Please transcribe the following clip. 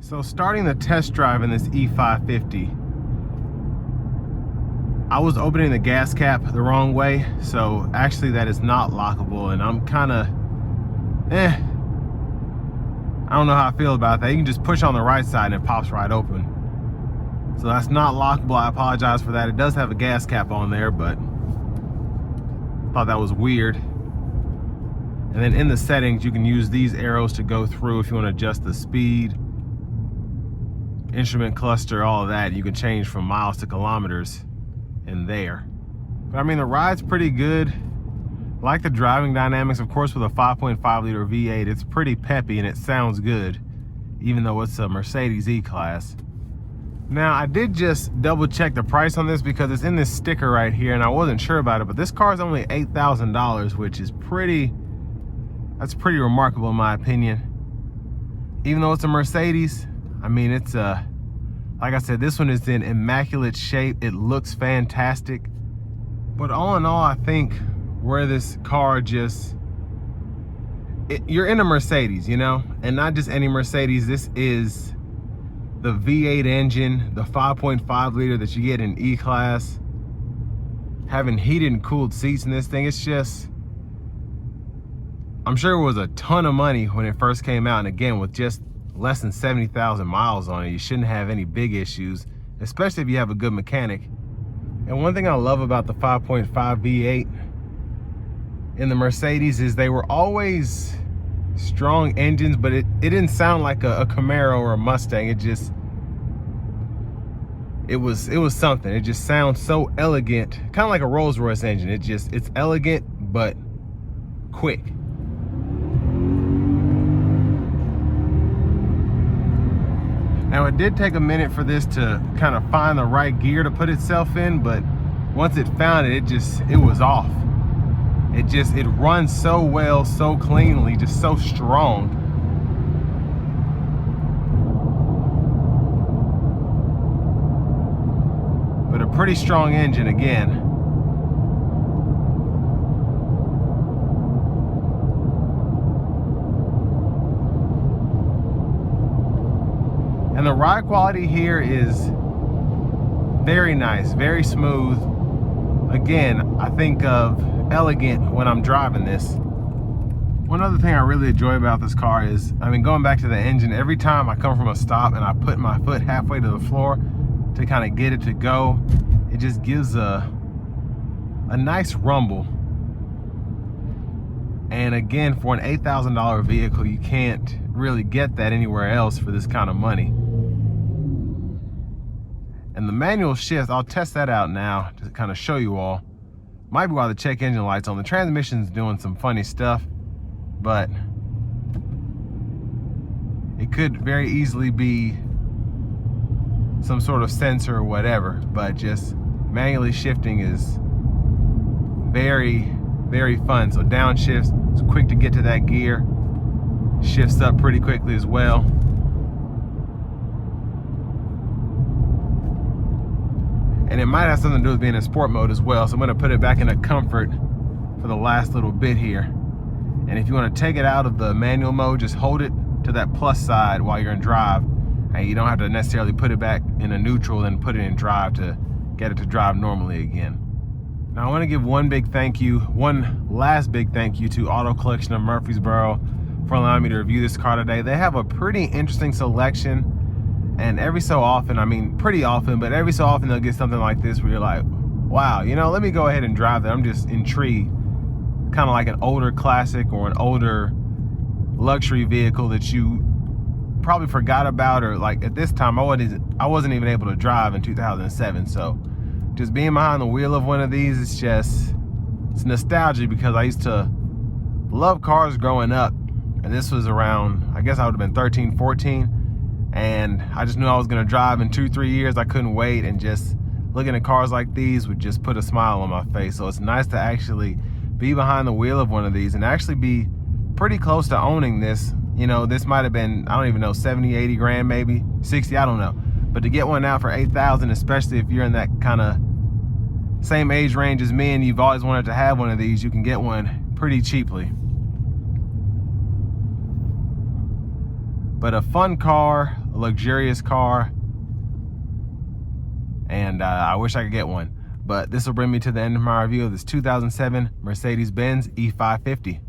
So starting the test drive in this E550, I was opening the gas cap the wrong way, so actually that is not lockable, and I'm kind of, I don't know how I feel about that. You can just push on the right side and it pops right open. So that's not lockable. I apologize for that. It does have a gas cap on there, but I thought that was weird. And then in the settings, you can use these arrows to go through if you want to adjust the speed, instrument cluster, all of that. You can change from miles to kilometers in there. But I mean, the ride's pretty good. I like the driving dynamics. Of course, with a 5.5 liter V8, it's pretty peppy and it sounds good, even though it's a Mercedes E-Class. Now, I did just double check the price on this because it's in this sticker right here and I wasn't sure about it, but this car is only $8,000, which is that's pretty remarkable in my opinion. Even though it's a Mercedes, I mean, it's like I said, this one is in immaculate shape. It looks fantastic. But all in all, I think where this car you're in a Mercedes, you know, and not just any Mercedes. This is the V8 engine, the 5.5 liter that you get in E-Class. Having heated and cooled seats in this thing, it's just, I'm sure it was a ton of money when it first came out. And again, with just less than 70,000 miles on it, you shouldn't have any big issues, especially if you have a good mechanic. And one thing I love about the 5.5 V8 in the Mercedes is they were always strong engines, but it didn't sound like a Camaro or a Mustang. It was something. It just sounds so elegant, kind of like a Rolls-Royce engine. It's elegant but quick. Now, it did take a minute for this to kind of find the right gear to put itself in, but once it found it, it was off. It runs so well, so cleanly, just so strong. But a pretty strong engine again. And the ride quality here is very nice, very smooth. Again, I think of elegant when I'm driving this. One other thing I really enjoy about this car is, I mean, going back to the engine, every time I come from a stop and I put my foot halfway to the floor to kind of get it to go, it just gives a nice rumble. And again, for an $8,000 vehicle, you can't really get that anywhere else for this kind of money. And the manual shift, I'll test that out now to kind of show you all. Might be while the check engine light's on. The transmission's doing some funny stuff, but it could very easily be some sort of sensor or whatever, but just manually shifting is very, very fun. So downshifts, it's quick to get to that gear. Shifts up pretty quickly as well. And it might have something to do with being in sport mode as well. So I'm gonna put it back into comfort for the last little bit here. And if you wanna take it out of the manual mode, just hold it to that plus side while you're in drive. And you don't have to necessarily put it back in a neutral and put it in drive to get it to drive normally again. Now I wanna give one last big thank you to Auto Collection of Murfreesboro for allowing me to review this car today. They have a pretty interesting selection. And every so often, I mean, pretty often, but every so often they'll get something like this where you're like, wow, you know, let me go ahead and drive that. I'm just intrigued. Kind of like an older classic or an older luxury vehicle that you probably forgot about, or like at this time, I wasn't even able to drive in 2007. So just being behind the wheel of one of these, it's nostalgia, because I used to love cars growing up. And this was around, I guess I would have been 13, 14. And I just knew I was gonna drive in 2-3 years. I couldn't wait, and just looking at cars like these would just put a smile on my face. So it's nice to actually be behind the wheel of one of these and actually be pretty close to owning this. You know, this might have been, I don't even know, 70, 80 grand, maybe 60, I don't know. But to get one now for 8,000, especially if you're in that kind of same age range as me and you've always wanted to have one of these, you can get one pretty cheaply. But a fun car, a luxurious car, and I wish I could get one. But this will bring me to the end of my review of this 2007 Mercedes-Benz E550.